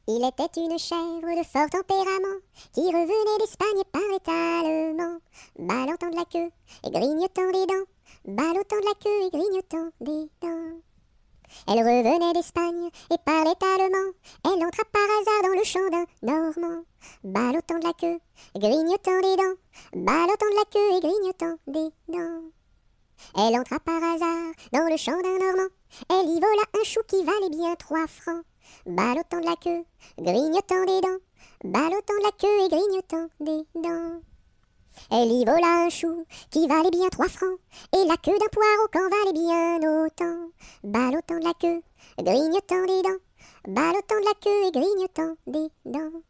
Il était une chèvre de fort tempérament qui revenait d'Espagne par étalement, ballottant de la queue et grignotant des dents, ballottant de la queue et grignotant des dents. Elle revenait d'Espagne et parlait allemand. Elle entra par hasard dans le champ d'un Normand, ballottant de la queue, grignotant des dents, ballottant de la queue et grignotant des dents. Elle entra par hasard dans le champ d'un Normand. Elle y vola un chou qui valait bien 3 francs, ballottant de la queue, grignotant des dents, ballottant de la queue et grignotant des dents. Elle y vola un chou qui valait bien 3 francs, et la queue d'un poireau qu'en valait bien autant, ballottant de la queue, grignotant des dents, ballottant de la queue et grignotant des dents.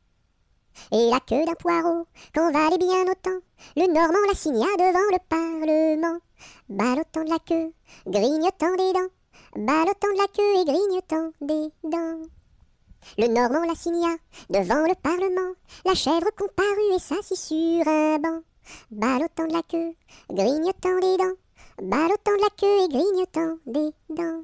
Et la queue d'un poireau qu'en valait bien autant, le Normand la signa devant le Parlement, ballottant de la queue, grignotant des dents, ballottant de la queue et grignotant des dents. Le Normand la signa devant le Parlement, la chèvre comparut et s'assit sur un banc, ballottant de la queue, grignotant des dents, ballottant de la queue et grignotant des dents.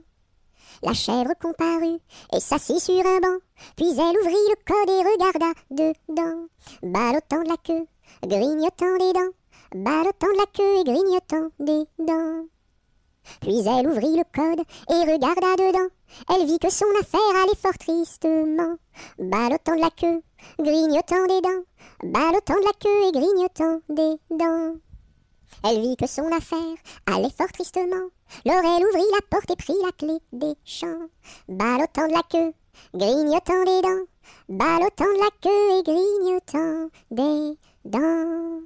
La chèvre comparut et s'assit sur un banc, puis elle ouvrit le code et regarda dedans, ballottant de la queue, grignotant des dents, ballottant de la queue et grignotant des dents. Puis elle ouvrit le code et regarda dedans. Elle vit que son affaire allait fort tristement, ballottant de la queue, grignotant des dents, ballottant de la queue et grignotant des dents. Elle vit que son affaire allait fort tristement. Alors elle ouvrit la porte et prit la clé des champs, ballottant de la queue, grignotant des dents, ballottant de la queue et grignotant des dents.